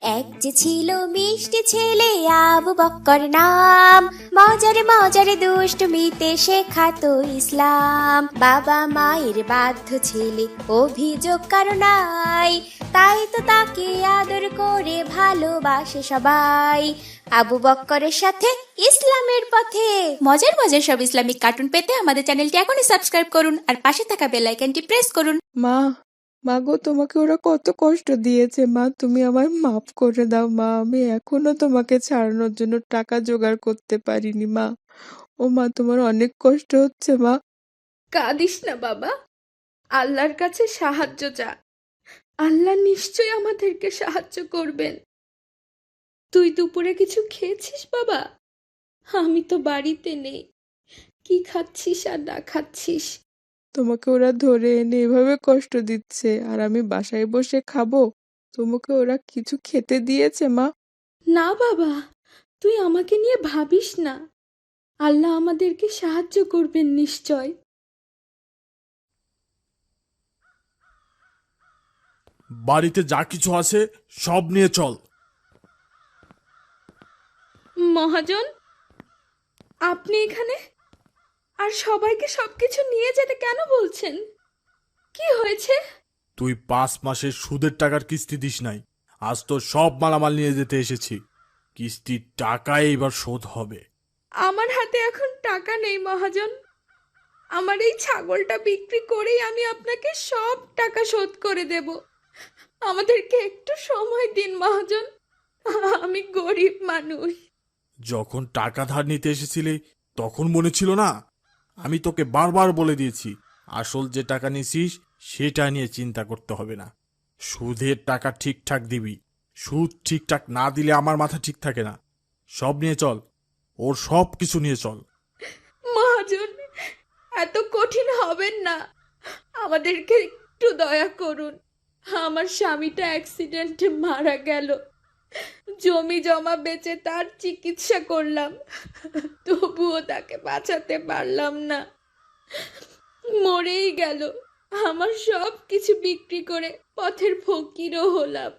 এক যে ছিল মিষ্টি ছেলে আবু বক্কর নাম, মজারে মজারে দুষ্টমিতে শেখাতো ইসলাম। বাবা মায়ের বাধ্য ছেলে, অভিযোগ কারো নাই, তাই তো তাকে আদর করে ভালোবাসে সবাই। আবু বক্করের সাথে ইসলামের পথে। মজার মজার সব ইসলামিক কার্টুন পেতে আমাদের চ্যানেলটি এখনই সাবস্ক্রাইব করুন আর পাশে থাকা বেল আইকনটি প্রেস করুন। মা, মা গো, তোমাকে ওরা কত কষ্ট দিয়েছে মা, তুমি আমায় মাফ করে দাও মা। আমি এখনো তোমাকে ছাড়ানোর জন্য টাকা জোগাড় করতে পারিনি মা। ও মা, তোমার অনেক কষ্ট হচ্ছে মা। কাঁদিস না বাবা, আল্লাহর কাছে সাহায্য চা। আল্লাহ নিশ্চয়ই আমাদেরকে সাহায্য করবেন। তুই দুপুরে কিছু খেয়েছিস বাবা? আমি তো বাড়িতে নেই, কি খাচ্ছিস আর না খাচ্ছিস? তোমাকে ওরা ধরে এনে এভাবে কষ্ট দিচ্ছে আর আমি বাসায় বসে খাবো? তোমাকে ওরা কিছু খেতে দিয়েছে মা? না বাবা, তুই আমাকে নিয়ে ভাবিস না, আল্লাহ আমাদেরকে সাহায্য করবেন নিশ্চয়। বাড়িতে যা কিছু আছে সব নিয়ে চল। মহাজন, আপনি এখানে আর সবাইকে সবকিছু নিয়ে যেতে কেন বলছেন? কি হয়েছে? তুই 5 মাসের সুদের টাকার কিস্তি দিস নাই, আজ তো সব মালামাল নিয়ে যেতে এসেছি। কিস্তির টাকা এইবার শোধ হবে। আমার হাতে এখন টাকা নেই মহাজন। আমার এই ছাগলটা বিক্রি করেই আমি আপনাকে সব টাকা শোধ করে দেব। আমাদেরকে একটু সময় দিন মহাজন, আমি গরিব মানুষ। যখন টাকা ধার নিতে এসেছিলি তখন মনে ছিল না? আমি তোকে বারবার বলে দিয়েছি, আসল যে টাকা নিছিস সেটা নিয়ে চিন্তা করতে হবে না। সুদের টাকা ঠিকঠাক দিবি, সুদ ঠিকঠাক না দিলে আমার মাথা ঠিক থাকে না। সব নিয়ে চল, ওর সব কিছু নিয়ে চল। মহাজন, এত কঠিন হবেন না, আমাদেরকে একটু দয়া করুন। আমার স্বামীটা অ্যাক্সিডেন্টে মারা গেল, জমি জমা বেচে তার চিকিৎসা করলাম, তবুও তাকে বাঁচাতে পারলাম না, মরেই গেল। আমার সব কিছু বিক্রি করে পথের ফকিরও হলাম।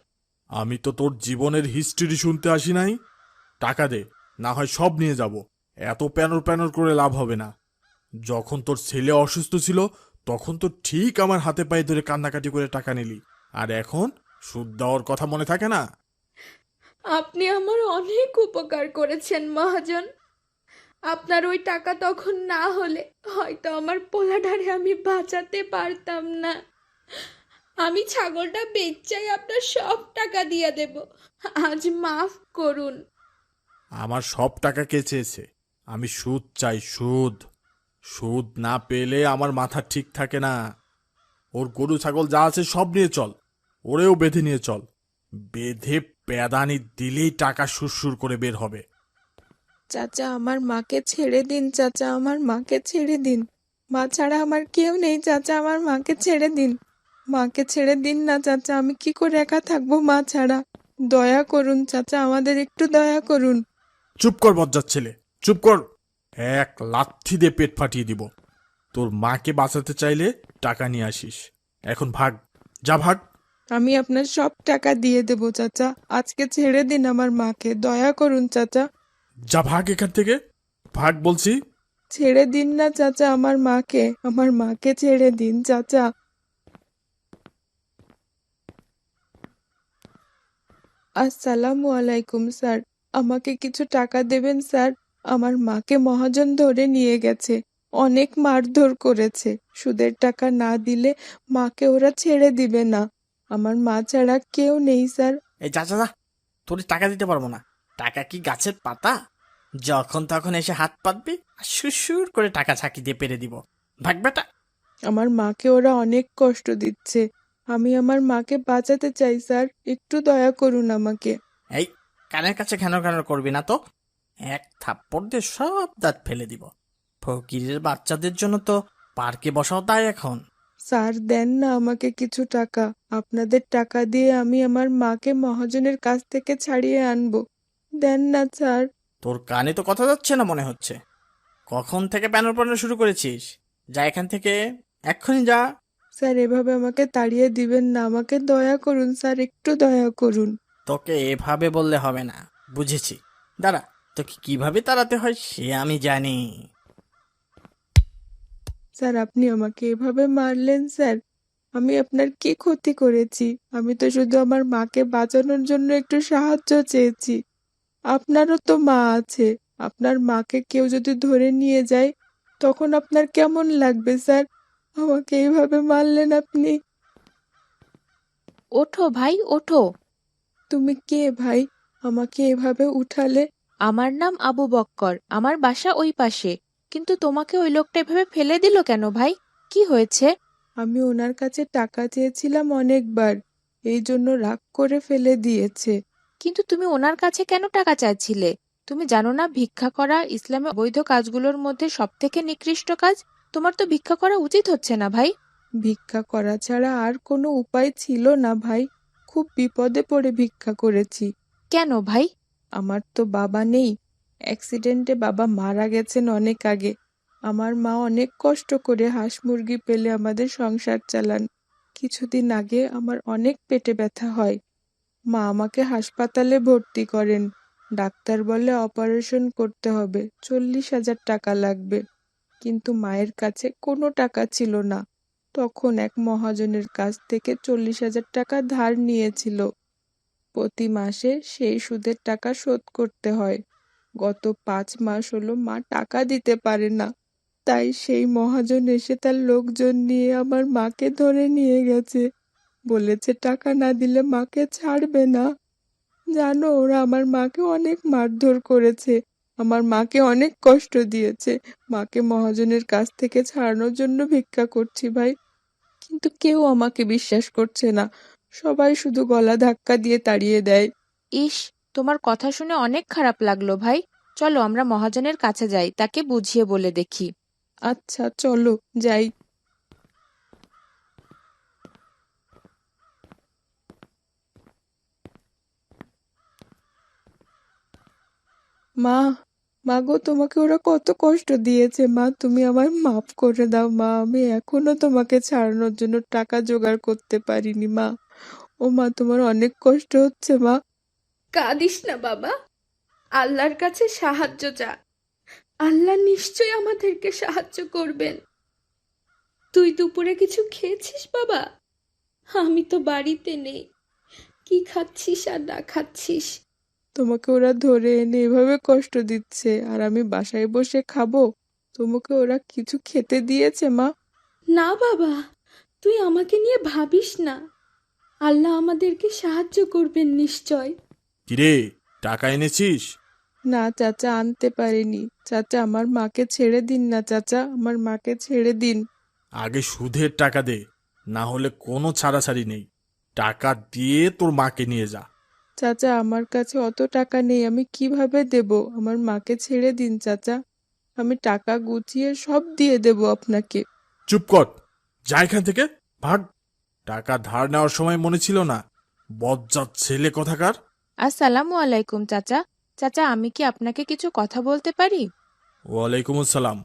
আমি তো তোর জীবনের হিস্ট্রি শুনতে আসি নাই। টাকা দে, না হয় সব নিয়ে যাব। এত প্যানর প্যানর করে লাভ হবে না। যখন তোর ছেলে অসুস্থ ছিল তখন তো ঠিক আমার হাতে পায়ে ধরে কান্নাকাটি করে টাকা নিলি, আর এখন সুদ দেওয়ার কথা মনে থাকে না? আপনি আমার অনেক উপকার করেছেন মহাজন। আপনার ওই টাকা তখন না হলে হয়তো আমার পোলাডারে আমি বাঁচাতে পারতাম না। আমি ছাগলটা বেচাই আপনার সব টাকা দিয়ে দেব, আজ মাফ করুন। আমার সব টাকা কে চেয়েছে? আমি সুদ চাই, সুদ। সুদ না পেলে আমার মাথা ঠিক থাকে না। ওর গরু ছাগল যা আছে সব নিয়ে চল, ওরেও বেঁধে নিয়ে চল। বেঁধে প্যাদানি দিলেই টাকা সুরসুর করে বের হবে। চাচা, আমার মাকে ছেড়ে দিন চাচা, আমার মাকে ছেড়ে দিন। মা ছাড়া আমার কেউ নেই চাচা, আমার মাকে ছেড়ে দিন। মাকে ছেড়ে দিন না চাচা, আমি কি করে একা থাকবো মা ছাড়া? দয়া করুন চাচা, আমাদের একটু দয়া করুন। চুপ কর বজ্জাত ছেলে, চুপ কর। এক লাথি দিয়ে পেট ফাটিয়ে দিব। তোর মাকে বাঁচাতে চাইলে টাকা নিয়ে আসিস। এখন ভাগ, যা ভাগ। আমি আপনার সব টাকা দিয়ে দেবো চাচা, আজকে ছেড়ে দিন আমার মাকে, দয়া করুন চাচা। যা ভাগ এখান থেকে, ভাগ বলছি। ছেড়ে দিন না চাচা আমার মাকে ছেড়ে দিন চাচা। আসসালামু আলাইকুম স্যার, আমাকে কিছু টাকা দেবেন স্যার? আমার মাকে মহাজন ধরে নিয়ে গেছে, অনেক মারধর করেছে। সুদের টাকা না দিলে মাকে ওরা ছেড়ে দিবে না। আমার মা ছাড়া কেউ নেই স্যার। এই যা যা যা, তোর টাকা দিতে পারবো না। টাকা কি গাছের পাতা? যখন তখন এসে হাত পাতবি আর সুর করে টাকা ছাকি দিয়ে পেরে দিব। ভাগ বেটা। আমার মাকে ওরা অনেক কষ্ট দিচ্ছে, আমি আমার মাকে বাঁচাতে চাই স্যার, একটু দয়া করুন আমাকে। এই কানের কাছে ঘ্যানর ঘ্যানর করবি না তো, এক থাপ্পড় দিয়ে সব দাঁত ফেলে দিব। ফকিরের বাচ্চাদের জন্য তো পার্কে বসাও তাই এখন। স্যার দেন না আমাকে কিছু টাকা, আপনাদের টাকা দিয়ে আমি আমার মাকে মহাজনের কাছ থেকে ছাড়িয়ে আনবো। দেন না স্যার। তোর কানে তো কথা যাচ্ছে না মনে হচ্ছে। কখন থেকে প্যানর প্যানর শুরু করেছিস? যা এখান থেকে, এক্ষুনি যা। স্যার এভাবে আমাকে তাড়িয়ে দিবেন না, আমাকে দয়া করুন স্যার, একটু দয়া করুন। তোকে এভাবে বললে হবে না, বুঝেছি। দাঁড়া, তোকে কিভাবে তাড়াতে হয় সে আমি জানি। স্যার আপনি আমাকে এভাবে মারলেন স্যার? আমি আপনার কি ক্ষতি করেছি? আমি তো শুধু আমার মাকে বাঁচানোর জন্য একটু সাহায্য চেয়েছি। আপনারও তো মা আছে। আপনার মাকে কেউ যদি ধরে নিয়ে যায় তখন আপনার কেমন লাগবে স্যার? আমাকে এইভাবে মারলেন আপনি। ওঠো ভাই, ওঠো। তুমি কে ভাই? আমাকে এভাবে উঠালে? আমার নাম আবু বক্কর, আমার বাসা ওই পাশে। কিন্তু তোমাকে ওই লোকটা এভাবে ফেলে দিল কেন ভাই? কি হয়েছে? আমি ওনার কাছে টাকা চেয়েছিলাম অনেকবার, এই জন্য রাগ করে ফেলে দিয়েছে। কিন্তু তুমি ওনার কাছে কেন টাকা চাইছিলে? তুমি জানো না ভিক্ষা করা ইসলামে অবৈধ কাজগুলোর মধ্যে সবথেকে নিকৃষ্ট কাজ? তোমার তো ভিক্ষা করা উচিত হচ্ছে না ভাই। ভিক্ষা করা ছাড়া আর কোনো উপায় ছিল না ভাই। খুব বিপদে পড়ে ভিক্ষা করেছি। কেন ভাই? আমার তো বাবা নেই। অ্যাক্সিডেন্টে বাবা মারা গেছেন অনেক আগে। আমার মা অনেক কষ্ট করে হাঁস মুরগি পেলে আমাদের সংসার চালান। কিছুদিন আগে আমার অনেক পেটে ব্যথা হয়। মা আমাকে হাসপাতালে ভর্তি করেন। ডাক্তার বলে অপারেশন করতে হবে, 40,000 টাকা লাগবে। কিন্তু মায়ের কাছে কোনো টাকা ছিল না। তখন এক মহাজনের কাছ থেকে 40,000 টাকা ধার নিয়েছিল। প্রতি মাসে সেই সুদের টাকা শোধ করতে হয়। গত 5 মাস হলো মা টাকা দিতে পারে না। তাই সেই মহাজন এসে তার লোকজন নিয়ে আমার মাকে ধরে নিয়ে গেছে। বলেছে টাকা না দিলে মাকে ছাড়বে না। জানো, ওরা আমার মাকে অনেক মারধর করেছে, আমার মাকে অনেক কষ্ট দিয়েছে। মাকে মহাজনের কাছ থেকে ছাড়ানোর জন্য ভিক্ষা করছি ভাই, কিন্তু কেউ আমাকে বিশ্বাস করছে না। সবাই শুধু গলা ধাক্কা দিয়ে তাড়িয়ে দেয়। ইস, তোমার কথা শুনে অনেক খারাপ লাগলো ভাই। চলো আমরা মহাজনের কাছে যাই, তাকে বুঝিয়ে বলে দেখি। আচ্ছা চলো যাই। মা, মা গো, তোমাকে ওরা কত কষ্ট দিয়েছে মা, তুমি আমায় মাফ করে দাও মা। আমি এখনো তোমাকে ছাড়ানোর জন্য টাকা জোগাড় করতে পারিনি মা। ও মা, তোমার অনেক কষ্ট হচ্ছে মা? কাঁদিস না বাবা, আল্লাহর কাছে সাহায্য চা। আল্লাহ নিশ্চয়ই আমাদেরকে সাহায্য করবেন। তুই দুপুরে কিছু খেয়েছিস বাবা? আমি তো বাড়িতে নেই। কি খাচ্ছিস আর না খাচ্ছিস? তোমাকে ওরা ধরে এনে এভাবে কষ্ট দিচ্ছে আর আমি বাসায় বসে খাবো? তোমাকে ওরা কিছু খেতে দিয়েছে মা? না বাবা, তুই আমাকে নিয়ে ভাবিস না। আল্লাহ আমাদেরকে সাহায্য করবেন নিশ্চয়। কিরে, টাকা এনেছিস? না চাচা, আনতে পারিনি। চাচা, আমার মাকে ছেড়ে দিন না চাচা, আমার মাকে ছেড়ে দিন। আগে সুদের টাকা দে, না হলে কোনো ছাড়াছাড়ি নেই। টাকা দিয়ে তোর মাকে নিয়ে যা। চাচা, আমার কাছে অত টাকা নেই, আমি কিভাবে দেব? আমার মাকে ছেড়ে দিন চাচা, আমি টাকা গুছিয়ে সব দিয়ে দেব আপনাকে। চুপ কর, যা এখান থেকে, ভাগ। টাকা ধার নেওয়ার সময় মনে ছিল না? বজ্জাত ছেলে কোথাকার। আসসালামু আলাইকুম চাচা। চাচা, আমি কি আপনাকে কিছু কথা বলতে পারি? ওয়ালাইকুম আসসালাম।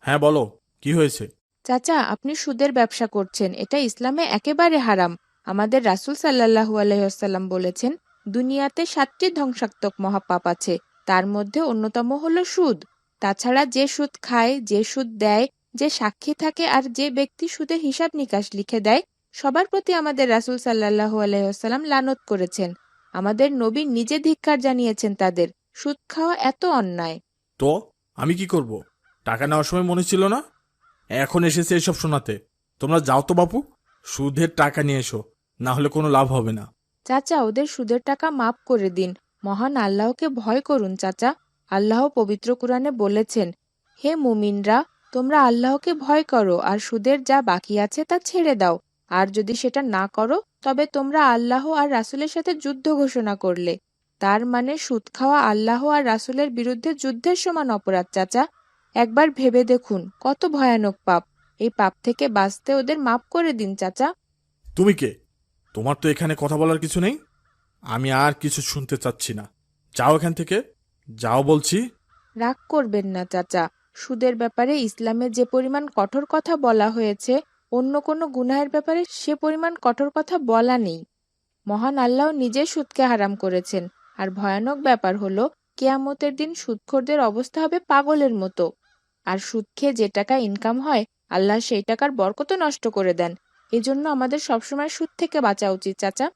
হ্যাঁ বলো, কি হয়েছে? চাচা, আপনি সুদের ব্যবসা করছেন, এটা ইসলামে একেবারে হারাম। আমাদের রাসূল সাল্লাল্লাহু আলাইহি ওয়াসাল্লাম বলেছেন, দুনিয়াতে 7টি ধ্বংসাত্মক মহাপাপ আছে, তার মধ্যে অন্যতম হলো সুদ। তাছাড়া যে সুদ খায়, যে সুদ দেয়, যে সাক্ষী থাকে আর যে ব্যক্তি সুদের হিসাব নিকাশ লিখে দেয়, সবার প্রতি আমাদের রাসূল সাল্লাল্লাহু আলাইহি ওয়াসাল্লাম লানত করেছেন। আমাদের নবী নিজে ধিক্কার জানিয়েছেন তাদের। সুদ খাওয়া এত অন্যায়। তো আমি কি করব? টাকা নেওয়ার সময় মনে ছিল না? এখন এসেছে এসব শোনাতে। তোমরা যাও তো বাপু, সুদের টাকা নিয়ে এসো, না হলে কোনো লাভ হবে না। চাচা, ওদের সুদের টাকা মাফ করে দিন। মহান আল্লাহকে ভয় করুন চাচা। আল্লাহ পবিত্র কুরআনে বলেছেন, হে মুমিনরা, তোমরা আল্লাহকে ভয় করো আর সুদের যা বাকি আছে তা ছেড়ে দাও। আর যদি সেটা না করো তবে তোমরা আল্লাহ আর রাসূলের সাথে যুদ্ধ ঘোষণা করলে। তার মানে সুদ খাওয়া আল্লাহ আর রাসূলের বিরুদ্ধে যুদ্ধের সমান অপরাধ চাচা। একবার ভেবে দেখুন কত ভয়ানক পাপ। এই পাপ থেকে বাঁচতে ওদের মাফ করে দিন চাচা। তুমি কে? তোমার তো এখানে কথা বলার কিছু নেই। আমি আর কিছু শুনতে চাচ্ছি না। যাও এখান থেকে, যাও বলছি। রাগ করবেন না চাচা। সুদের ব্যাপারে ইসলামে যে পরিমাণ কঠোর কথা বলা হয়েছে, অন্য কোনো গুনাহের ব্যাপারে সে পরিমাণ কঠোর কথা বলা নেই। মহান আল্লাহ নিজে সুদকে হারাম করেছেন। আর ভয়ানক ব্যাপার হলো, কেয়ামতের দিন সুদখোরদের অবস্থা হবে পাগলের মতো। আর সুদ খেয়ে যে টাকা ইনকাম হয়, আল্লাহ সেই টাকার বরকত নষ্ট করে দেন। এজন্য আমাদের সবসময় সুদ থেকে বাঁচা উচিত চাচা।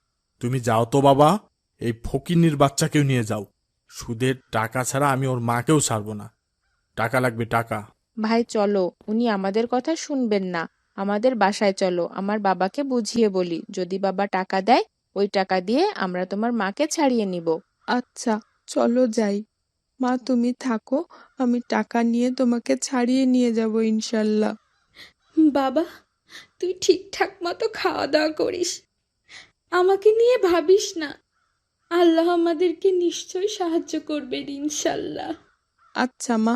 তুমি যাও তো বাবা, এই ফকিন্নির বাচ্চাকেও নিয়ে যাও। সুদের টাকা ছাড়া আমি ওর মাকেও ছাড়বো না। টাকা লাগবে, টাকা। ভাই চলো, উনি আমাদের কথা শুনবেন না। আমাদের বাসায় চলো, আমার বাবাকে বুঝিয়ে বলি। যদি বাবা টাকা দেয়, ওই টাকা দিয়ে আমরা তোমার মাকে ছাড়িয়ে নিব। আচ্ছা, চলো যাই। মা তুমি থাকো, আমি টাকা নিয়ে তোমাকে ছাড়িয়ে নিয়ে যাব ইনশাল্লাহ। বাবা, তুই ঠিকঠাক মতো খাওয়া দাওয়া করিস, আমাকে নিয়ে ভাবিস না। আল্লাহ আমাদেরকে নিশ্চয়ই সাহায্য করবেন ইনশাল্লাহ। আচ্ছা মা।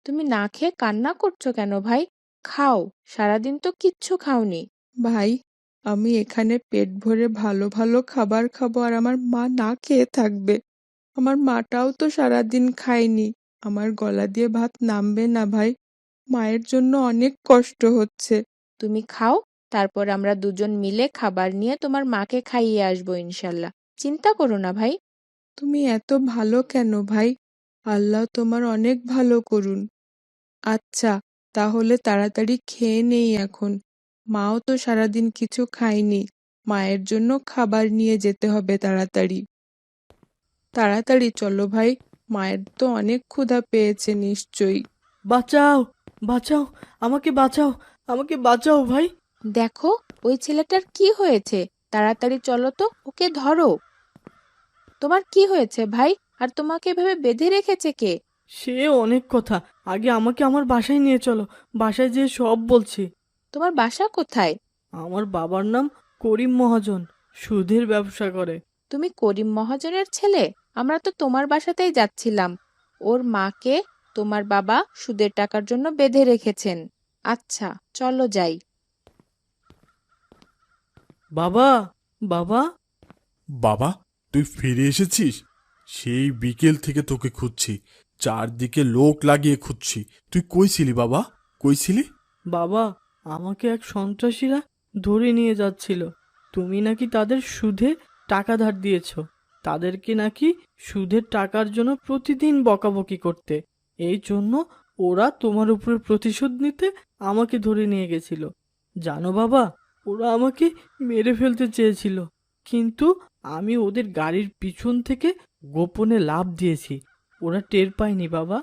তুমি না খেয়ে কান্না করছো কেন ভাই? খাও, সারাদিন তো কিচ্ছু খাওনি। ভাই, আমি এখানে পেট ভরে ভালো ভালো খাবার খাবো আর আমার মা না খেয়ে থাকবে। আমার মাটাও তো সারাদিন খায়নি, আমার গলা দিয়ে ভাত নামবে না ভাই। মায়ের জন্য অনেক কষ্ট হচ্ছে। তুমি খাও, তারপর আমরা দুজন মিলে খাবার নিয়ে তোমার মাকে খাইয়ে আসবো ইনশাল্লাহ। চিন্তা করো না ভাই। তুমি এত ভালো কেন ভাই? আল্লাহ তোমার অনেক ভালো করুন। আচ্ছা, তাহলে তাড়াতাড়ি খেয়ে নেই এখন। মাও তো সারাদিন কিছু খায়নি, মায়ের জন্য খাবার নিয়ে যেতে হবে তাড়াতাড়ি। তাড়াতাড়ি চলো ভাই, মায়ের তো অনেক ক্ষুধা পেয়েছে নিশ্চয়ই। বাঁচাও, বাঁচাও, আমাকে বাঁচাও, আমাকে বাঁচাও ভাই। দেখো, ওই ছেলেটার কি হয়েছে? তাড়াতাড়ি চলো তো, ওকে ধরো। তোমার কি হয়েছে ভাই? আর তোমাকে এভাবে বেঁধে রেখেছে কে? সে অনেক কথা, আগে আমাকে আমার বাসায় নিয়ে চলো, বাসায় যেয়ে সব বলছি। তোমার বাসা কোথায়? আমার বাবার নাম করিম মহাজন, সুদের ব্যবসা করে। তুমি করিম মহাজনের ছেলে? আমরা তো তোমার বাসাতেই যাচ্ছিলাম। ওর মাকে তোমার বাবা সুদের টাকার জন্য বেঁধে রেখেছেন। আচ্ছা, চলো যাই। বাবা, বাবা। বাবা, তুই ফিরে এসেছিস? সেই বিকেল থেকে তোকে খুঁজছি, চারদিকে লোক লাগিয়ে খুঁজছি। তুই কই ছিলি বাবা, কই ছিলি? বাবা, আমাকে এক সন্ত্রাসীরা ধরে নিয়ে যাচ্ছিল। তুমি নাকি তাদের সুদে টাকা ধার দিয়েছ। তাদেরকে নাকি সুদের টাকার জন্য প্রতিদিন বকাবকি করতে। এই জন্য ওরা তোমার উপরে প্রতিশোধ নিতে আমাকে ধরে নিয়ে গেছিল। জানো বাবা, ওরা আমাকে মেরে ফেলতে চেয়েছিল, কিন্তু আমি ওদের গাড়ির পিছন থেকে গোপনে লাফ দিয়েছি। ওরা টের পায়নি বাবা।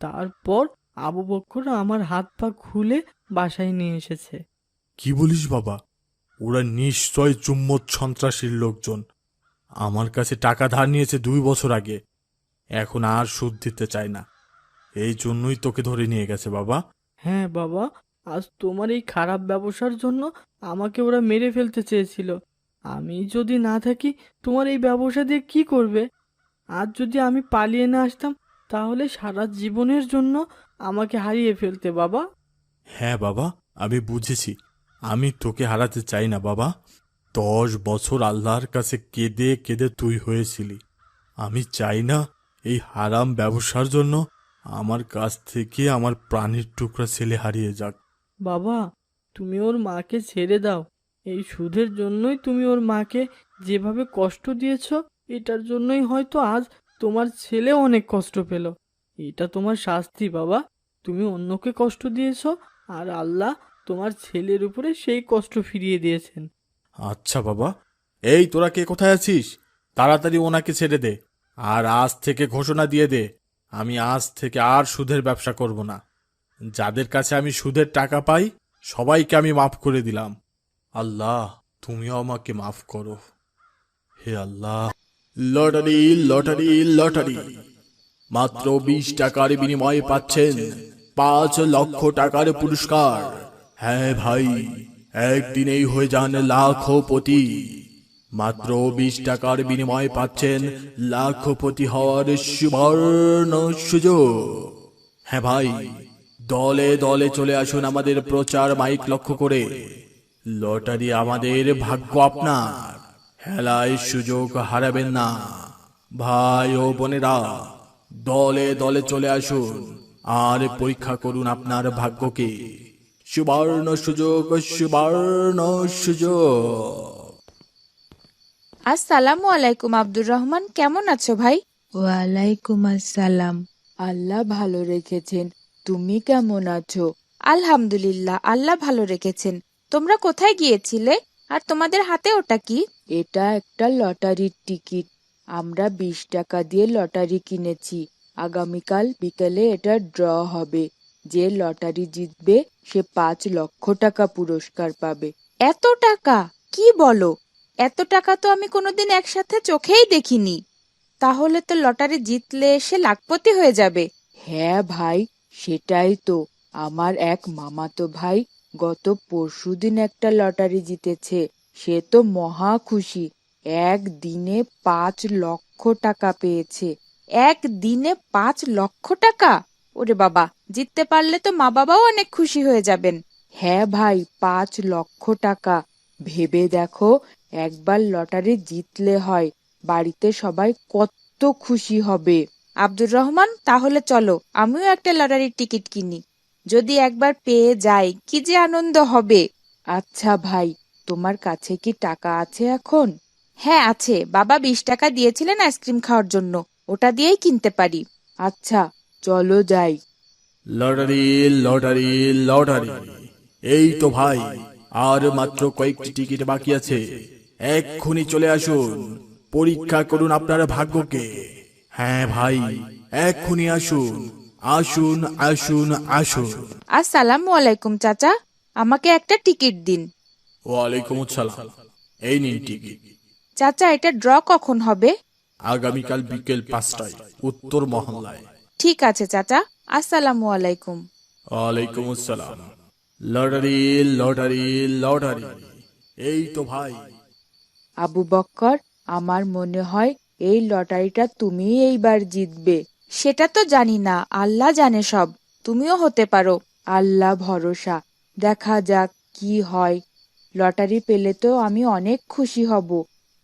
তারপর আবু বক্কর আমার হাত পা খুলে বাসায় নিয়ে এসেছে। কি বলিস বাবা? ওরা নিশ্চয় চুম্মত সন্ত্রাসীর লোকজন। আমার কাছে টাকা ধার নিয়েছে 2 বছর আগে, এখন আর সুদ দিতে চায় না। এই জন্যই তোকে ধরে নিয়ে গেছে বাবা। হ্যাঁ বাবা, আজ তোমার এই খারাপ ব্যবসার জন্য আমাকে ওরা মেরে ফেলতে চেয়েছিল। আমি যদি না থাকি, তোমার এই ব্যবসা দিয়ে কি করবে? আজ যদি আমি পালিয়ে না আসতাম, তাহলে সারা জীবনের জন্য আমাকে হারিয়ে ফেলতে বাবা। হ্যাঁ বাবা, আমি বুঝেছি। আমি তোকে হারাতে চাই না বাবা। 10 বছর আল্লাহর কাছে কেঁদে কেঁদে তুই হয়েছিলি। আমি চাই না এই হারাম ব্যবসার জন্য আমার কাছ থেকে আমার প্রাণের টুকরা ছেলে হারিয়ে যাক। বাবা, তুমি ওর মাকে ছেড়ে দাও। এই সুদের জন্যই তুমি ওর মাকে যেভাবে কষ্ট দিয়েছ, এটার জন্যই হয়তো আজ তোমার ছেলে অনেক কষ্ট পেল। এটা তোমার শাস্তি বাবা। তুমি অন্যকে কষ্ট দিয়েছ, আর আল্লাহ তোমার ছেলের উপরে সেই কষ্ট ফিরিয়ে দিয়েছেন। আচ্ছা বাবা, এই তোরা কে কোথায় আছিস? তাড়াতাড়ি ওনাকে ছেড়ে দে। আর আজ থেকে ঘোষণা দিয়ে দে, আমি আজ থেকে আর সুদের ব্যবসা করব না। যাদের কাছে আমি সুদের টাকা পাই, সবাইকে আমি মাফ করে দিলাম। আল্লাহ, তুমিও আমাকে মাফ করো। হে আল্লাহ। Lottery, lottery, lottery. মাত্র 20 টাকার বিনিময়ে পাচ্ছেন 5 লক্ষ টাকার পুরস্কার। হ্যাঁ ভাই, একদিনেই হয়ে যান লাখপতি। মাত্র 20 টাকার বিনিময়ে পাচ্ছেন লাখপতি হওয়ার সুবর্ণ সুযোগ। হ্যাঁ ভাই, দলে দলে চলে আসুন আমাদের প্রচার মাইক লক্ষ্য করে। লটারি আমাদের, ভাগ্য আপনার। হেলায় সুযোগ হারাবেন না। ভাই ও বোনেরা, দলে দলে চলে আসুন আর পরীক্ষা করুন আপনার ভাগ্যকে। সুবর্ণ সুযোগ, সুবর্ণ সুযোগ। আসসালামু আলাইকুম আব্দুর রহমান, কেমন আছো ভাই? ওয়ালাইকুম আসসালাম। আল্লাহ ভালো রেখেছেন, তুমি কেমন আছো? আলহামদুলিল্লাহ, আল্লাহ ভালো রেখেছেন। তোমরা কোথায় গিয়েছিলে আর তোমাদের হাতে ওটা কি? এটা একটা লটারির টিকিট। আমরা 20 টাকা দিয়ে লটারি কিনেছি। আগামীকাল বিকেলে এটা ড্র হবে। যে লটারি জিতবে সে 5 লক্ষ টাকা পুরস্কার পাবে। এত টাকা? কি বলো? এত টাকা তো আমি কোনোদিন একসাথে চোখেই দেখিনি। তাহলে তো লটারি জিতলে সে লাখপতি হয়ে যাবে। হ্যাঁ ভাই, সেটাই তো। আমার এক মামাতো ভাই গত পরশুদিন একটা লটারি জিতেছে। সে তো মহা খুশি। একদিনে 5 লক্ষ টাকা পেয়েছে। একদিনে 5 লক্ষ টাকা! ওরে বাবা, জিততে পারলে তো মা বাবাও অনেক খুশি হয়ে যাবেন। হ্যাঁ ভাই, 5 লক্ষ টাকা। ভেবে দেখো, একবার লটারি জিতলে হয়, বাড়িতে সবাই কত খুশি হবে। আব্দুর রহমান, তাহলে চলো আমিও একটা লটারির টিকিট কিনি। যদি একবার পেয়ে যাই কি যে আনন্দ হবে। আচ্ছা ভাই, তোমার কাছে কি টাকা আছে এখন? হ্যাঁ আছে, বাবা 20 টাকা দিয়েছিলেন আইসক্রিম খাওয়ার জন্য, ওটা দিয়েই কিনতে পারি। আচ্ছা, চলো যাই। Lottery, lottery, lottery. এই তো ভাই, আর মাত্র কয়েকটি টিকিট বাকি আছে। এক্ষুনি চলে আসুন, পরীক্ষা করুন আপনার ভাগ্যকে। হ্যাঁ ভাই, এক্ষুনি আসুন, আসুন, আসুন, আসুন। আসসালামু আলাইকুম চাচা, আমাকে একটা টিকিট দিন। ওয়ালাইকুম আসসালাম। এই নিন টিকিট। চাচা, এটা ড্র কখন হবে? আগামীকাল বিকেল 5টায় উত্তর মহল্লায়। ঠিক আছে চাচা, আসসালামু আলাইকুম। ওয়ালাইকুম আসসালাম। Lottery, lottery, lottery. এই তো ভাই। আবু বক্কর, আমার মনে হয় এই লটারিটা তুমি এইবার জিতবে। সেটা তো জানি না, আল্লাহ জানে সব। তুমিও হতে পারো। আল্লাহ ভরসা, দেখা যাক কি হয়। লটারি পেলে তো আমি অনেক খুশি হব।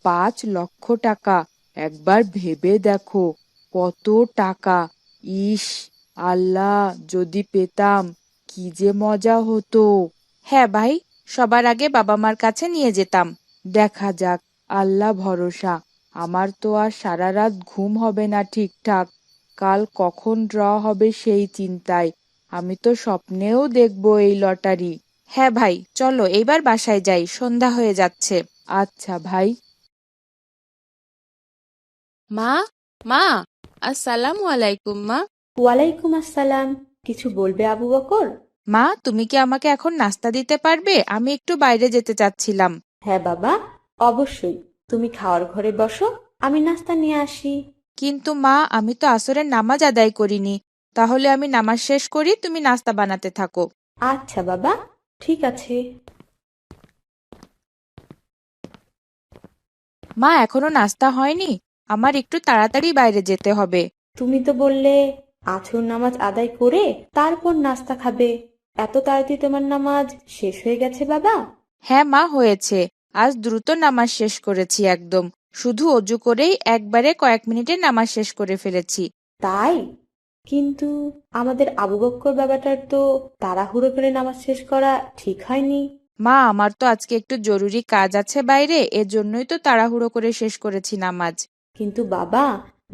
5 লক্ষ টাকা! একবার ভেবে দেখো, কত টাকা! ইস, আল্লাহ, যদি পেতাম কি যে মজা হতো। হ্যাঁ ভাই, সবার আগে বাবা মার কাছে নিয়ে যেতাম। দেখা যাক, আল্লাহ ভরসা। আমার তো আর সারা রাত ঘুম হবে না ঠিকঠাক। কাল কখন ড্র হবে সেই চিন্তায়। আমি তো স্বপ্নেও দেখবো এই লটারি। হ্যাঁ ভাই, চলো এইবার বাসায় যাই, সন্ধ্যা হয়ে যাচ্ছে। আচ্ছা ভাই। মা, মা, আসসালামু আলাইকুম মা। ওয়ালাইকুম আসসালাম। কিছু বলবে আবু বকর? মা, তুমি কি আমাকে এখন নাস্তা দিতে পারবে? আমি একটু বাইরে যেতে চাচ্ছিলাম। হ্যাঁ বাবা, অবশ্যই। তুমি খাওয়ার ঘরে বসো, আমি নাস্তা নিয়ে আসি। কিন্তু মা, আমি তো আসরের নামাজ আদায় করিনি। তাহলে আমি নামাজ শেষ করি, তুমি নাস্তা বানাতে থাকো। আচ্ছা বাবা, ঠিক আছে। মা, এখনো নাস্তা হয়নি? আমার একটু তাড়াতাড়ি বাইরে যেতে হবে। তুমি তো বললে আছর নামাজ আদায় করে তারপর নাস্তা খাবে। এত তাড়াতাড়ি তোমার নামাজ শেষ হয়ে গেছে বাবা? হ্যাঁ মা, হয়েছে। আজ দ্রুত নামাজ শেষ করেছি একদম। শুধু অজু করেই একবারে কয়েক মিনিটে নামাজ শেষ করে ফেলেছি। তাই? কিন্তু আমাদের আবু বক্কর বাবাটার তো তাড়াহুড়ো করে নামাজ শেষ করা ঠিক হয়নি। মা, আমার তো আজকে একটু জরুরি কাজ আছে বাইরে, এজন্যই তো তাড়াহুড়ো করে শেষ করেছি নামাজ। কিন্তু বাবা,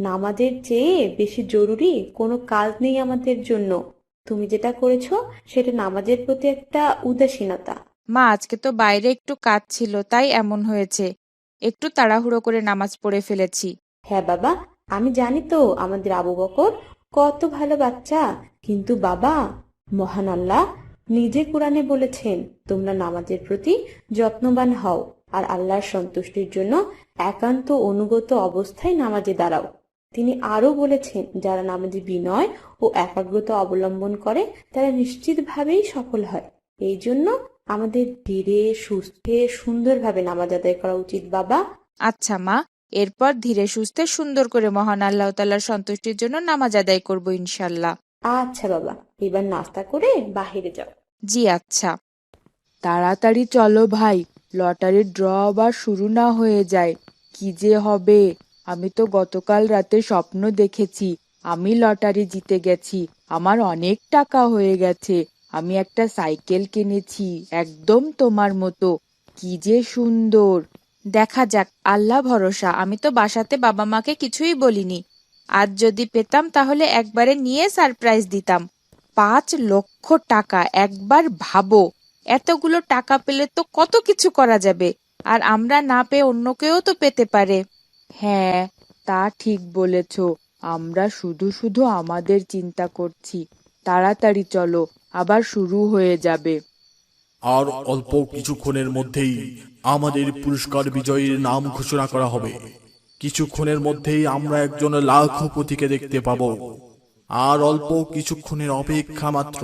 নামাজের চেয়ে বেশি জরুরি কোনো কাজ নেই আমাদের জন্য। তুমি যেটা করেছো সেটা নামাজের প্রতি একটা উদাসীনতা। মা, আজকে তো বাইরে একটু কাজ ছিল, তাই এমন হয়েছে। একটু তাড়াহুড়ো করে নামাজ পড়ে ফেলেছি। হ্যাঁ বাবা, আমি জানি তো আমাদের আবু বকর কত ভালো বাচ্চা। কিন্তু বাবা, মহান আল্লাহ নিজে কোরআনে বলেছেন তোমরা নামাজের প্রতি যত্নবান হও আর আল্লাহর সন্তুষ্টির জন্য একান্ত অনুগত অবস্থায় নামাজে দাঁড়াও। তিনি আরো বলেছেন যারা নামাজে বিনয় ও একাগ্রতা অবলম্বন করে তারা নিশ্চিতভাবেই সফল হয়। এই জন্য আমাদের ধীরে সুস্থে সুন্দরভাবে নামাজ আদায় করা উচিত বাবা। আচ্ছা মা, এরপর ধীরে সুস্থে সুন্দর করে মহান আল্লাহ তাআলার সন্তুষ্টির জন্য নামাজ আদায় করব ইনশাল্লাহ। আচ্ছা বাবা, এবার নাস্তা করে বাহিরে যাও। জি আচ্ছা। তাড়াতাড়ি চলো ভাই, লটারির ড্র আবার শুরু না হয়ে যায়। কি যে হবে! আমি তো গতকাল রাতে স্বপ্ন দেখেছি আমি লটারি জিতে গেছি, আমার অনেক টাকা হয়ে গেছে। আমি একটা সাইকেল কিনেছি, একদম তোমার মতো। কি যে সুন্দর! দেখা যাক, আল্লাহ ভরসা। আমি তো বাসাতে বাবা মাকে কিছুই বলিনি। আজ যদি পেতাম তাহলে একবারে নিয়ে সারপ্রাইজ দিতাম। 5 লক্ষ টাকা! একবার ভাবো, এতগুলো টাকা পেলে তো কত কিছু করা যাবে। আর আমরা না পেয়ে অন্য কেউ তো পেতে পারে। হ্যাঁ, তা ঠিক বলেছ। আমরা শুধু শুধু আমাদের চিন্তা করছি। তাড়াতাড়ি চলো, আবার শুরু হয়ে যাবে। আর অল্প কিছুক্ষণের মধ্যেই আমাদের পুরস্কার বিজয়ীর নাম ঘোষণা করা হবে। কিছুক্ষণের মধ্যেই আমরা একজন লাখপতিকে দেখতে পাবো। আর অল্প কিছুক্ষণের অপেক্ষা মাত্র।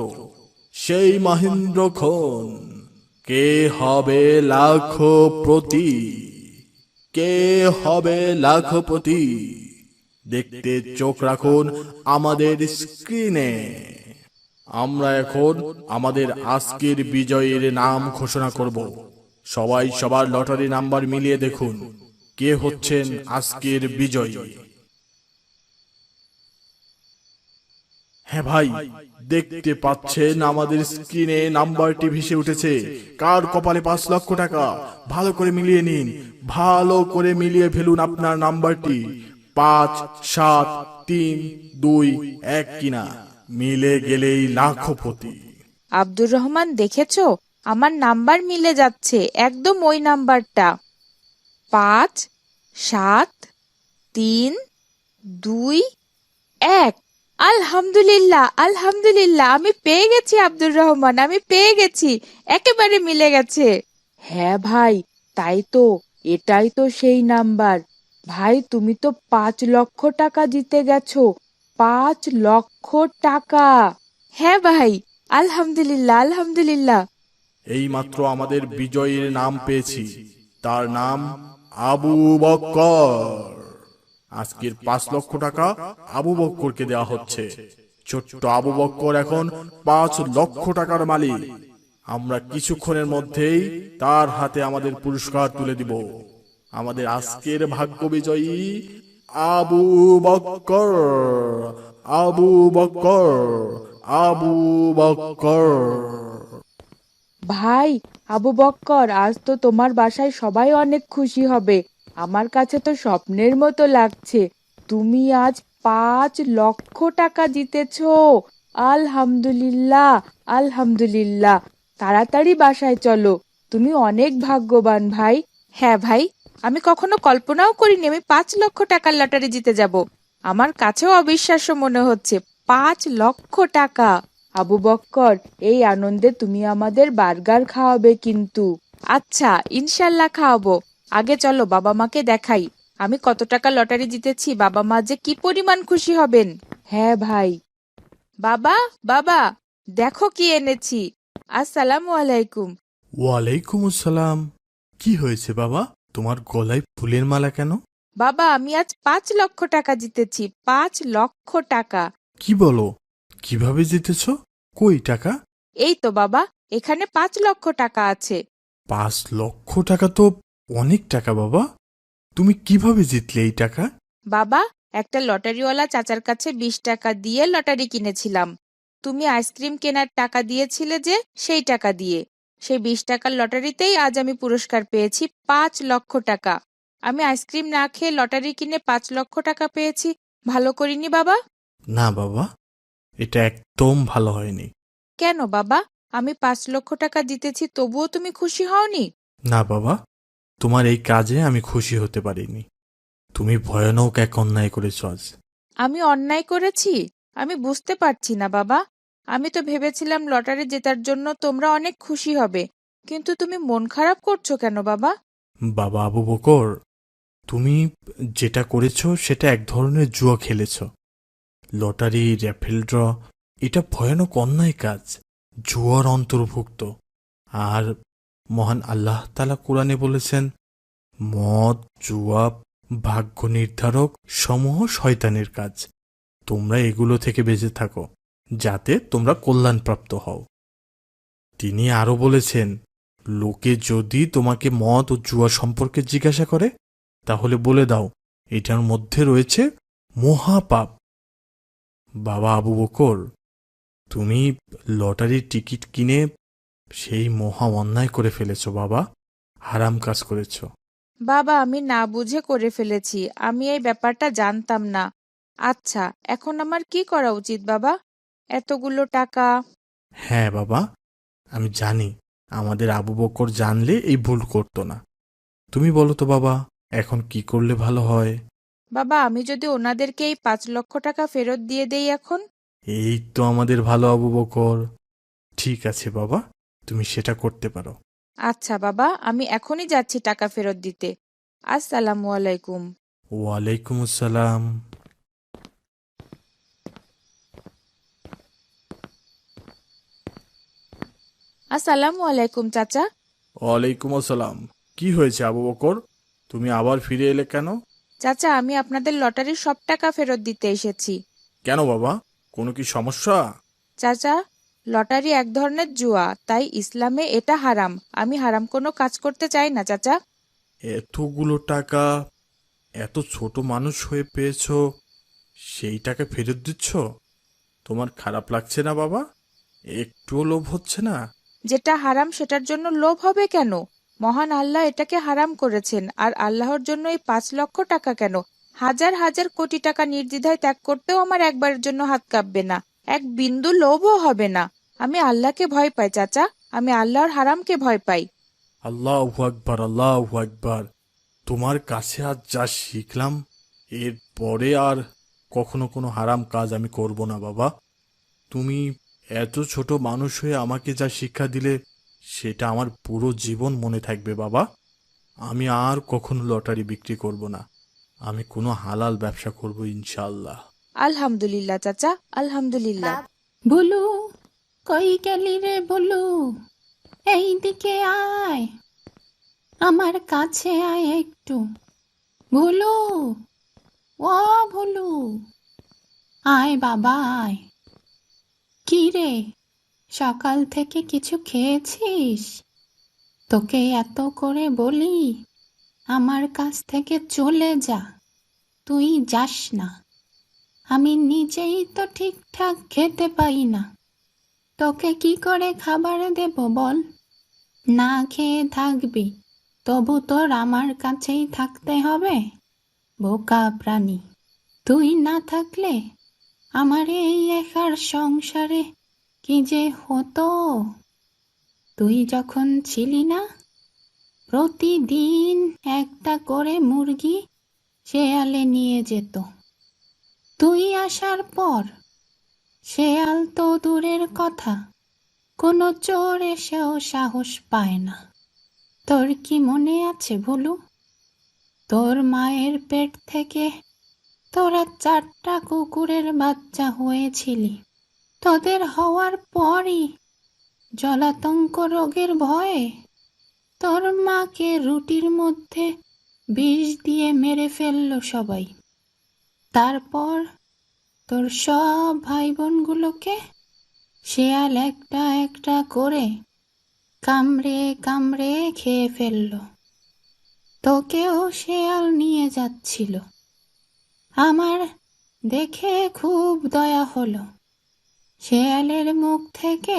সেই মহেন্দ্র খন কে হবে লাখপতি? কে হবে লাখপতি? দেখতে চোখ রাখুন আমাদের স্ক্রিনে। আমরা এখন আমাদের আজকের বিজয়ীর নাম ঘোষণা করব। সবাই সবার লটারি নাম্বার মিলিয়ে দেখুন কে হচ্ছেন আজকের বিজয়ী। হ্যাঁ ভাই, দেখতে পাচ্ছেন আমাদের স্ক্রিনে নাম্বারটি ভেসে উঠেছে। কার কপালে 5 লক্ষ টাকা? ভালো করে মিলিয়ে নিন, ভালো করে মিলিয়ে ফেলুন আপনার নাম্বারটি 5, 7, 3, 2, 1 কিনা। মিলে গেলেই লাখপতি। আব্দুর রহমান, দেখেছো? আমার নাম্বার মিলে যাচ্ছে, একদম ওই নাম্বারটা। 5, 7, 3, 2, 1। আলহামদুলিল্লাহ, আলহামদুলিল্লাহ, আমি পেয়ে গেছি আব্দুর রহমান, আমি পেয়ে গেছি। একেবারে মিলে গেছে। হ্যাঁ ভাই, তাই তো, এটাই তো সেই নাম্বার। ভাই, তুমি তো 5 লক্ষ টাকা জিতে গেছো। 5 লক্ষ টাকা! হ্যাঁ ভাই, আলহামদুলিল্লাহ, আলহামদুলিল্লাহ। এই মাত্র আমাদের বিজয়ীর নাম পেয়েছি। তার নাম আবু বক্কর। আজকের 5 লক্ষ টাকা আবু বক্করকে দেওয়া হচ্ছে। ছোট্ট আবু বক্কর এখন 5 লক্ষ টাকার মালিক। আমরা কিছুক্ষণের মধ্যেই তার হাতে আমাদের পুরস্কার তুলে দিব। আমাদের আজকের ভাগ্য বিজয়ী আবু বক্কর, আবু বক্কর, আবু বক্কর। ভাই আবু বক্কর, আজ তো তোমার বাসায় সবাই অনেক খুশি হবে। আমার কাছে তো স্বপ্নের মতো লাগছে। তুমি আজ 5 লক্ষ টাকা জিতেছো। আলহামদুলিল্লাহ, আলহামদুলিল্লাহ। তাড়াতাড়ি বাসায় চলো, তুমি অনেক ভাগ্যবান ভাই। হ্যাঁ ভাই, আমি কখনো কল্পনাও করিনি আমি 5 লক্ষ টাকার লটারি জিতে যাব। আমার কাছেও অবিশ্বাস্য মনে হচ্ছে। 5 লক্ষ টাকা! আবু বক্কর, এই আনন্দে তুমি আমাদের বার্গার খাওয়াবে কিন্তু। আচ্ছা, ইনশাল্লাহ খাওয়াবো। আগে চলো বাবা মাকে দেখাই আমি কত টাকা লটারি জিতেছি। বাবা মা যে কি পরিমাণ খুশি হবেন। হ্যাঁ ভাই। বাবা, বাবা, দেখো কি এনেছি। আসসালামু আলাইকুম। ওয়ালাইকুম আসসালাম। কি হয়েছে বাবা, তোমার গলায় ফুলের মালা কেন? বাবা, আমি আজ 5 লক্ষ টাকা জিতেছি। 5 লক্ষ টাকা! কি বলো? কিভাবে জিতেছো? কই টাকা? এই তো বাবা, এখানে 5 লক্ষ টাকা আছে। 5 লক্ষ টাকা তো অনেক টাকা বাবা। তুমি কিভাবে জিতলে এই টাকা? বাবা, একটা লটারিওয়ালা চাচার কাছে 20 টাকা দিয়ে লটারি কিনেছিলাম। তুমি আইসক্রিম কেনার টাকা দিয়েছিলে যে, সেই টাকা দিয়ে। সেই 20 টাকার লটারিতেই আজ আমি পুরস্কার পেয়েছি 5 লক্ষ টাকা। আমি আইসক্রিম না খেয়ে লটারি কিনে 5 লক্ষ টাকা পেয়েছি। ভালো করিনি বাবা? না বাবা, এটা একদম ভালো হয়নি। কেন বাবা, আমি 5 লক্ষ টাকা জিতেছি তবুও তুমি খুশি হওনি? না বাবা, তোমার এই কাজে আমি খুশি হতে পারিনি। তুমি ভয়ানক এক অন্যায় করেছ আজ। আমি অন্যায় করেছি? আমি বুঝতে পারছি না বাবা। আমি তো ভেবেছিলাম লটারি জেতার জন্য তোমরা অনেক খুশি হবে, কিন্তু তুমি মন খারাপ করছো কেন বাবা? বাবা আবু বকর, তুমি যেটা করেছ সেটা এক ধরনের জুয়া খেলেছ। লটারি, র্যাফেল ড্র, এটা ভয়ানক অন্যায় কাজ, জুয়ার অন্তর্ভুক্ত। আর মহান আল্লাহ তাআলা কোরআনে বলেছেন, মদ, জুয়া, ভাগ্য নির্ধারক সমূহ শয়তানের কাজ। তোমরা এগুলো থেকে বেঁচে থাকো যাতে তোমরা কল্যাণপ্রাপ্ত হও। তিনি আরো বলেছেন, লোকে যদি তোমাকে মদ ও জুয়া সম্পর্কে জিজ্ঞাসা করে তাহলে বলে দাও এটার মধ্যে রয়েছে মহাপাপ। বাবা আবু বকর, তুমি লটারির টিকিট কিনে সেই মহা অন্যায় করে ফেলেছো বাবা, হারাম কাজ করেছো। বাবা, আমি না বুঝে করে ফেলেছি, আমি এই ব্যাপারটা জানতাম না। আচ্ছা, এখন আমার কি করা উচিত বাবা? এতগুলো টাকা। হ্যাঁ বাবা, আমি জানি আমাদের আবু বকর জানলে এই ভুল করতো না। তুমি বলো তো বাবা, এখন কি করলে ভালো হয়? বাবা, আমি যদি ওনাদেরকে এই 5 লক্ষ টাকা ফেরত দিয়ে দেই এখন? এই তো আমাদের ভালো আবু বকর। ঠিক আছে বাবা, তুমি সেটা করতে পারো। আচ্ছা বাবা, আমি এখনই যাচ্ছি টাকা ফেরত দিতে। আসসালামু আলাইকুম। ওয়ালাইকুম আসসালাম। আসসালামু আলাইকুম চাচা। ওয়ালাইকুম আসসালাম। কি হয়েছে আবু বকর, তুমি আবার ফিরে এলে কেন? চাচা, আমি আপনাদের লটারির সব টাকা ফেরত দিতে এসেছি। কেন বাবা, কোনো কি সমস্যা? চাচা, লটারি এক ধরনের জুয়া, তাই ইসলামে এটা হারাম। আমি হারাম কোনো কাজ করতে চাই না চাচা। এতগুলো টাকা এত ছোট মানুষ হয়ে পেয়েছো, সেই টাকা ফেরত দিচ্ছ? তোমার খারাপ লাগছে না বাবা? একটুও লোভ হচ্ছে না? যেটা হারাম সেটার জন্য লোভ হবে কেন? মহান আল্লাহ এটাকে হারাম করেছেন, আর আল্লাহর জন্য এই 5 লক্ষ টাকা কেন, হাজার হাজার কোটি টাকা নির্দ্বিধায় ত্যাগ করতেও আমার একবারের জন্য হাত কাঁপবে না, এক বিন্দু লোভও হবে না। আমি আল্লাহকে ভয় পাই চাচা, আমি আল্লাহর হারামকে ভয় পাই। আল্লাহু আকবার, আল্লাহু আকবার। তোমার কাছে আজ যা শিখলাম, এরপরে আর কখনো কোনো হারাম কাজ আমি করব না বাবা। তুমি এত ছোট মানুষ হয়ে আমাকে যা শিক্ষা দিলে, সেটা আমার পুরো জীবন মনে থাকবে বাবা। আমি আর কখনো লটারি বিক্রি করব না, আমি কোনো হালাল ব্যবসা করব ইনশাআল্লাহ। আলহামদুলিল্লাহ চাচা, আলহামদুলিল্লাহ। বলু, কই গেলি রে বলু? এই দিকে আয়, আমার কাছে আয় একটু। ভুলু, ও ভুলু, আয় বাবা আয়। কি রে, সকাল থেকে কিছু খেয়েছিস? তোকে এত করে বলি আমার কাছ থেকে চলে যা, তুই যাস না। আমি নিজেই তো ঠিকঠাক খেতে পাই না, তোকে কি করে খাবার দেব বল? না খেয়ে থাকবি, তবু তোর আমার কাছেই থাকতে হবে? বোকা প্রাণী, তুই না থাকলে আমার এই একার সংসারে কি যে হতো। তুই যখন ছিলি না, প্রতিদিন একটা করে মুরগি শেয়ালে নিয়ে যেত। তুই আসার পর শেয়াল তো দূরের কথা, কোনো চোর এসেও সাহস পায় না। তোর কি মনে আছে ভুলু, তোর মায়ের পেট থেকে তোরা 4টা কুকুরের বাচ্চা হয়েছিলি। তোদের হওয়ার পরই জলাতঙ্ক রোগের ভয়ে তোর মাকে রুটির মধ্যে বিষ দিয়ে মেরে ফেলল সবাই। তারপর তোর সব ভাই বোনগুলোকে শেয়াল একটা একটা করে কামড়ে কামড়ে খেয়ে ফেলল। তোকেও শেয়াল নিয়ে যাচ্ছিল। আমার দেখে খুব দয়া হলো, শেয়ালের মুখ থেকে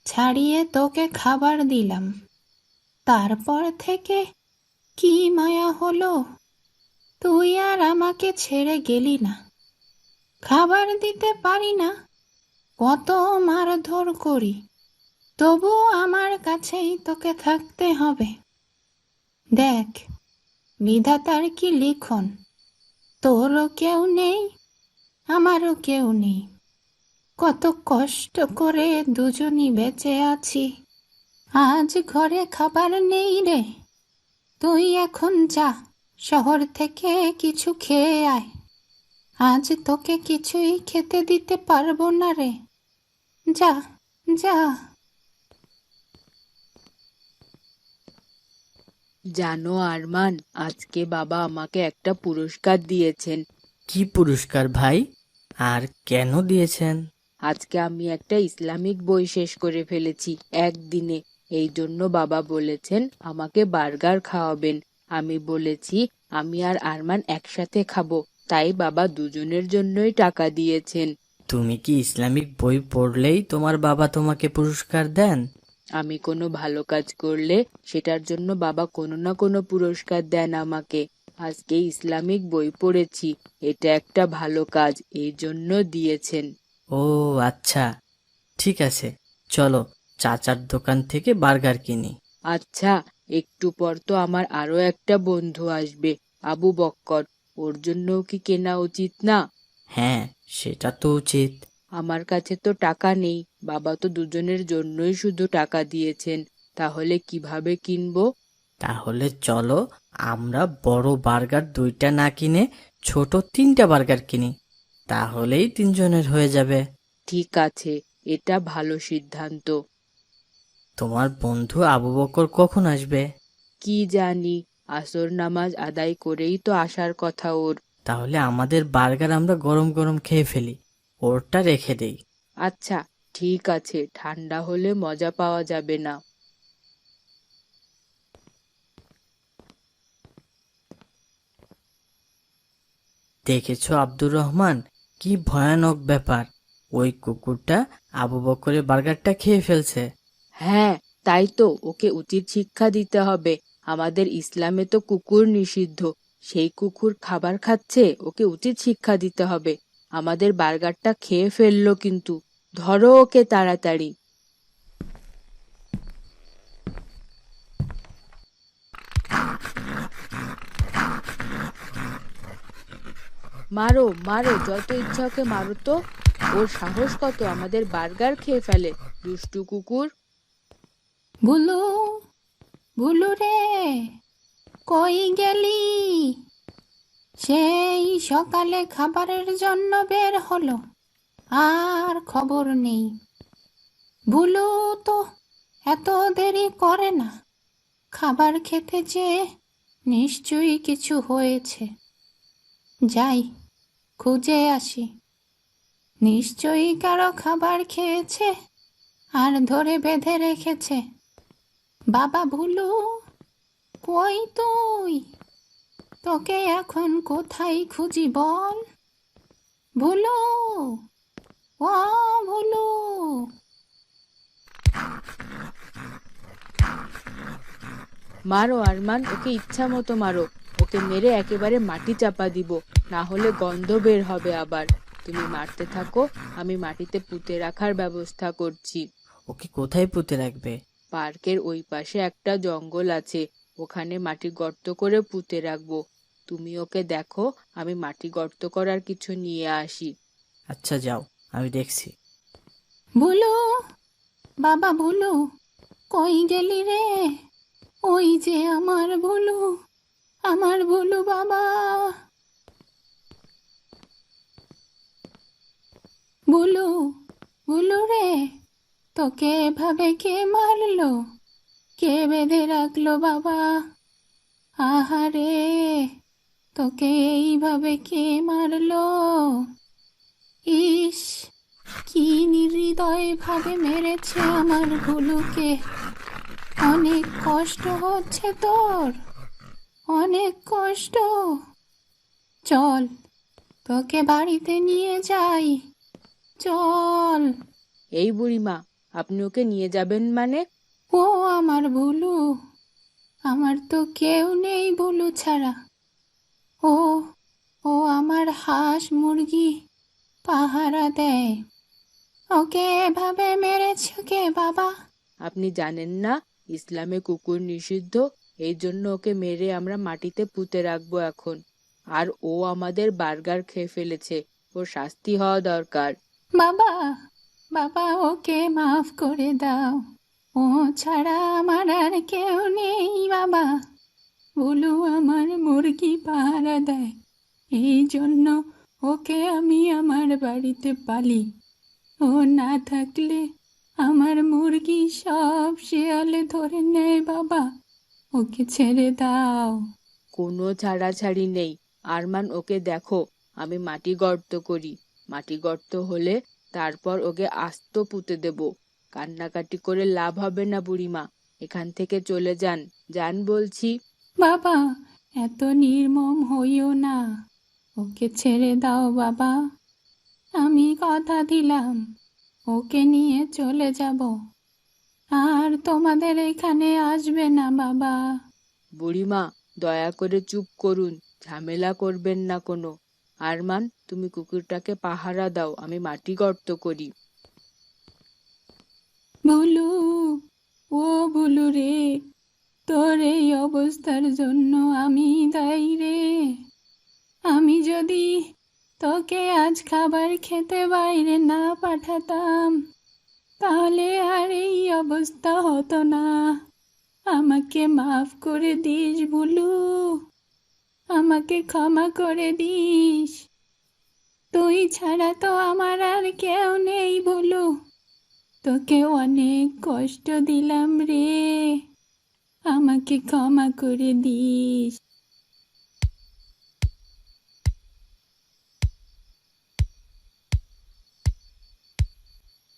ছাড়িয়ে তোকে খাবার দিলাম। তারপর থেকে কি মায়া হলো, তুই আর আমাকে ছেড়ে গেলি না। খাবার দিতে পারি না, কত মারধর করি, তবু আমার কাছেই তোকে থাকতে হবে। দেখ, বিধাতার কি লিখন, তোরও কেউ নেই, আমারও কেউ নেই। কত কষ্ট করে দুজনই বেঁচে আছি, আজ ঘরে খাবার নেই রে। তুই এখন যা, শহর থেকে কিছু খেয়ে আয়। আজ তোকে কিছুই খেতে দিতে পারবো না রে, যা যা। জানো আরমান, আজকে বাবা আমাকে একটা পুরস্কার দিয়েছেন। কি পুরস্কার ভাই? আর কেন দিয়েছেন? আজকে আমি একটা ইসলামিক বই শেষ করে ফেলেছি একদিনে। এই জন্য বাবা বলেছেন আমাকে বার্গার খাওয়াবেন। আমি বলেছি আমি আর আরমান একসাথে খাবো, তাই বাবা দুজনের জন্যই টাকা দিয়েছেন। তুমি কি ইসলামিক বই পড়লেই তোমার বাবা তোমাকে পুরস্কার দেন? আমি কোনো ভালো কাজ করলে সেটার জন্য বাবা কোনো না কোনো পুরস্কার দেন আমাকে। আজকে ইসলামিক বই পড়েছি, এটা একটা ভালো কাজ, এই জন্য দিয়েছেন। ও আচ্ছা, ঠিক আছে, চলো চাচার দোকান থেকে বার্গার কিনি। আচ্ছা, একটু পর তো আমার আরো একটা বন্ধু আসবে, আবু বক্কর, ওর জন্যও কি কেনা উচিত না? হ্যাঁ, সেটা তো উচিত। আমার কাছে তো টাকা নেই, বাবা তো দুজনের জন্যই শুধু টাকা দিয়েছেন, তাহলে কিভাবে কিনবো? তাহলে চলো আমরা বড় বার্গার 2টা না কিনে ছোট 3টা বার্গার কিনি, তাহলেই 3জনের হয়ে যাবে। ঠিক আছে, এটা ভালো সিদ্ধান্ত। তোমার বন্ধু আবু বকর কখন আসবে? কি জানি, আসর নামাজ আদায় করেই তো আসার কথা ওর। তাহলে আমাদের বার্গার আমরা গরম গরম খেয়ে ফেলি, ওরটা রেখে দেই। আচ্ছা, ঠিক আছে, ঠান্ডা হলে মজা পাওয়া যাবে না। দেখেছো আব্দুর রহমান, কি ভয়ানক ব্যাপার, ওই কুকুরটা আবু বকরের বার্গারটা খেয়ে ফেলছে। হ্যাঁ, তাই তো, ওকে উচিত শিক্ষা দিতে হবে। আমাদের ইসলামে তো কুকুর নিষিদ্ধ, সেই কুকুর খাবার খাচ্ছে, ওকে উচিত শিক্ষা দিতে হবে। আমাদের বার্গারটা খেয়ে ফেললো কিন্তু, ধরো ওকে তাড়াতাড়ি। মারো মারো, যত ইচ্ছা ওকে মারো তো। ওর সাহস কত আমাদের বার্গার খেয়ে ফেলে, দুষ্টু কুকুর। বুলু, বুলু রে, কই গেলি? সেই সকালে খাবারের জন্য বের হলো, আর খবর নেই। বুলু তো এত দেরি করে না, খাবার খেতে যে নিশ্চয়ই কিছু হয়েছে। যাই, খুঁজে আসি, নিশ্চয়ই কারো খাবার খেয়েছে আর ধরে বেঁধে রেখেছে। বাবা ভুলু, কই তুই? তোকে এখন কোথায় খুঁজি বল? ভুলু, ও ভুলু। মারো আরমান, ওকে ইচ্ছা মতো মারো, ওকে মেরে একেবারে মাটি চাপা দিব, না হলে গন্ধ বের হবে আবার। তুমি মারতে থাকো, আমি মাটিতে পুঁতে রাখার ব্যবস্থা করছি। ওকে কোথায় পুঁতে রাখবে? পার্কের ওই পাশে একটা জঙ্গল আছে, ওখানে মাটি গর্ত করে পুঁতে রাখবো। তুমি ওকে দেখো, আমি মাটি গর্ত করার কিছু নিয়ে আসি। আচ্ছা যাও, আমি দেখছি। ভুলু, বাবা ভুলু, কই গেলি রে? ওই যে আমার ভুলু, আমার ভুলু বাবা। ভুলু, ভুলু রে, তোকে এভাবে কে মারলো? কে বেঁধে রাখলো বাবা? আহারে, তোকে এইভাবে কে মারলো? ইস, কি নির্দয় ভাবে মেরেছে আমার ভুলুকে। অনেক কষ্ট হচ্ছে তোর, অনেক কষ্ট। চল, তোকে বাড়িতে নিয়ে যাই, চল। এই বুড়িমা, আপনি ওকে নিয়ে যাবেন মানে? ও আমার ভুলু, আমার তো কেউ নেই ভুলু ছাড়া। ও ও আমার হাঁস মুরগি পাহারা দেয়। ওকে এভাবে মেরেছ কে বাবা? আপনি জানেন না ইসলামে কুকুর নিষিদ্ধ, এই জন্য ওকে মেরে আমরা মাটিতে পুঁতে রাখবো এখন। আর ও আমাদের বার্গার খেয়ে ফেলেছে, ওর শাস্তি হওয়া দরকার। বাবা, বাবা, ওকে মাফ করে দাও, ও ছাড়া আমার আর কেউ নেই বাবা। বলু আমার মুরগি পাহারা দেয়, এই জন্য ওকে আমি আমার বাড়িতে পালি। ও না থাকলে আমার মুরগি সব শিয়ালে ধরে নেয় বাবা, ওকে ছেড়ে দাও। কোনো ছাড়াছাড়ি নেই আরমান, ওকে দেখো, আমি মাটি গর্ত করি, মাটি গর্ত হলে তারপর ওকে আস্ত পুঁতে দেব। কান্নাকাটি করে লাভ হবে না বুড়িমা, এখান থেকে চলে যান, যান বলছি। বাবা, এত নির্মম হইও না, ওকে ছেড়ে দাও বাবা। আমি কথা দিলাম ওকে নিয়ে চলে যাব, আর তোমাদের এখানে আসবে না বাবা। বুড়িমা, দয়া করে চুপ করুন, ঝামেলা করবেন না কোনো। আরমান, তুমি কুকুরটাকে পাহারা দাও, আমি মাটি গর্ত করি। ভুলু, ও ভুলু রে, তোর এই অবস্থার জন্য আমি দায়ী রে। আমি যদি তোকে আজ খাবার খেতে বাইরে না পাঠাতাম, তাহলে আর এই অবস্থা হতো না। আমাকে মাফ করে দিস ভুলু, আমাকে ক্ষমা করে দিস। তুই ছাড়া তো আমার আর কেউ নেই ভুলু। তোকে অনেক কষ্ট দিলাম রে, আমাকে ক্ষমা করে দিস।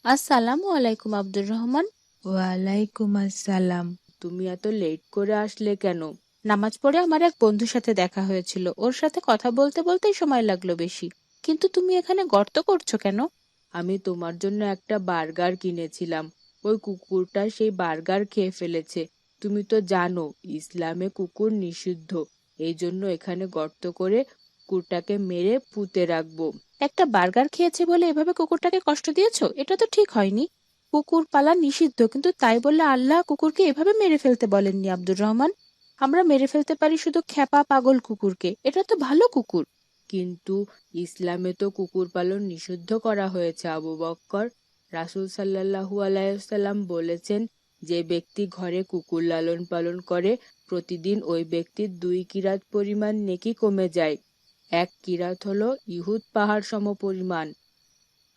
আসসালামু আলাইকুম আব্দুর রহমান। ওয়ালাইকুম আসসালাম। তুমি এত লেট করে আসলে কেন? নামাজ পড়ে আমার এক বন্ধুর সাথে দেখা হয়েছিল, ওর সাথে কথা বলতে বলতেই সময় লাগলো বেশি। কিন্তু তুমি এখানে গর্ত করছো কেন? আমি তোমার জন্য একটা বার্গার কিনেছিলাম, ওই কুকুরটা সেই বার্গার খেয়ে ফেলেছে। তুমি তো জানো ইসলামে কুকুর নিষিদ্ধ, এই জন্য এখানে গর্ত করে কুকুরটাকে মেরে পুঁতে রাখবো। একটা বার্গার খেয়েছে বলে এভাবে কুকুরটাকে কষ্ট দিয়েছো? এটা তো ঠিক হয়নি। কুকুর পালা নিষিদ্ধ, কিন্তু তাই বলে আল্লাহ কুকুরকে এভাবে মেরে ফেলতে বলেননি আব্দুর রহমান। আমরা মেরে ফেলতে পারি শুধু খ্যাপা পাগল কুকুরকে, এটা তো ভালো কুকুর। কিন্তু ইসলামে তো কুকুর পালন নিষিদ্ধ করা হয়েছে আবু বক্কর। রাসূল সাল্লাল্লাহু আলাইহি বলেছেন, যে ব্যক্তি ঘরে কুকুর লালন পালন করে প্রতিদিন ওই ব্যক্তির 2 কিরাত পরিমাণ নেকি কমে যায়। 1 কিরাত হলো ইহুদ পাহাড় সম পরিমাণ।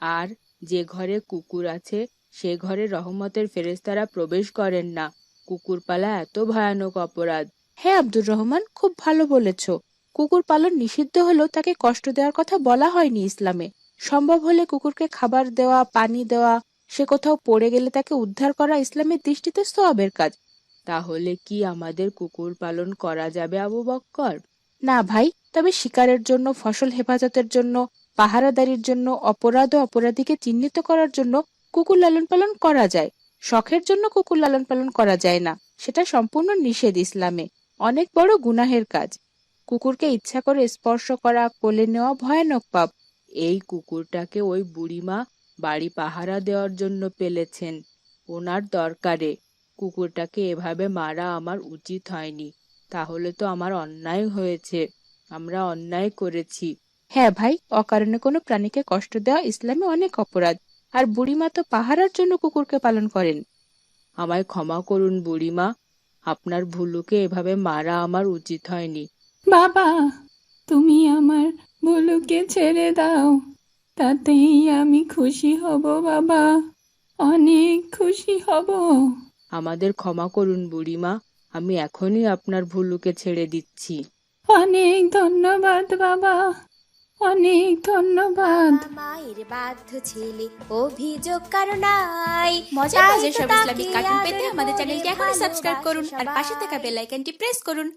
আর যে ঘরে কুকুর আছে সে ঘরে রহমতের ফেরেশতারা প্রবেশ করেন না। কুকুর পালা এত ভয়ানক অপরাধ। হ্যাঁ আব্দুর রহমান, খুব ভালো বলেছো। কুকুর পালন নিষিদ্ধ হলেও তাকে কষ্ট দেওয়ার কথা বলা হয়নি ইসলামে। সম্ভব হলে কুকুরকে খাবার দেওয়া, পানি দেওয়া, সে কোথাও পড়ে গেলে তাকে উদ্ধার করা ইসলামের দৃষ্টিতে সওয়াবের কাজ। তাহলে কি আমাদের কুকুর পালন করা যাবে আবু বক্কর? না ভাই, তবে শিকারের জন্য, ফসল হেফাজতের জন্য, পাহারাদারির জন্য, অপরাধ ও অপরাধীকে চিহ্নিত করার জন্য কুকুর লালন পালন করা যায়। শখের জন্য কুকুর লালন পালন করা যায় না, সেটা সম্পূর্ণ নিষেধ ইসলামে, অনেক বড় গুনাহের কাজ। কুকুরকে ইচ্ছা করে স্পর্শ করা, কোলে নেওয়া ভয়ানক পাপ। এই কুকুরটাকে ওই বুড়িমা বাড়ি পাহারা দেওয়ার জন্য পেলেছেন, ওনার দরকারে। কুকুরটাকে এভাবে মারা আমার উচিত হয়নি, তাহলে তো আমার অন্যায় হয়েছে, আমরা অন্যায় করেছি। হ্যাঁ ভাই, অকারণে কোনো প্রাণীকে কষ্ট দেওয়া ইসলামে অনেক অপরাধ। আর বুড়িমা তো পাহারার জন্য কুকুরকে পালন করেন। আমায় ক্ষমা করুন বুড়িমা, আপনার ভুলুকে এভাবে মারা আমার উচিত হয়নি। বাবা, তুমি আমার ভুলুকে ছেড়ে দাও, তাতেই আমি খুশি হব বাবা, অনেক খুশি হব। আমাদের ক্ষমা করুন বুড়িমা, আমি এখনই আপনার ভুলুকে ছেড়ে দিচ্ছি। অনেক ধন্যবাদ বাবা, অনেক ধন্যবাদ। বাবা মায়ের বাধ্য ছেলে, অভিযোগ কারো নাই। মজার তাই মজার তো সব তাকে ইসলামিক কার্টুন পেতে আদর আমাদের করে চ্যানেলটি এখনই সাবস্ক্রাইব করুন আর ভালোবাসে পাশে থাকা সবাই। বেল আইকনটি প্রেস করুন।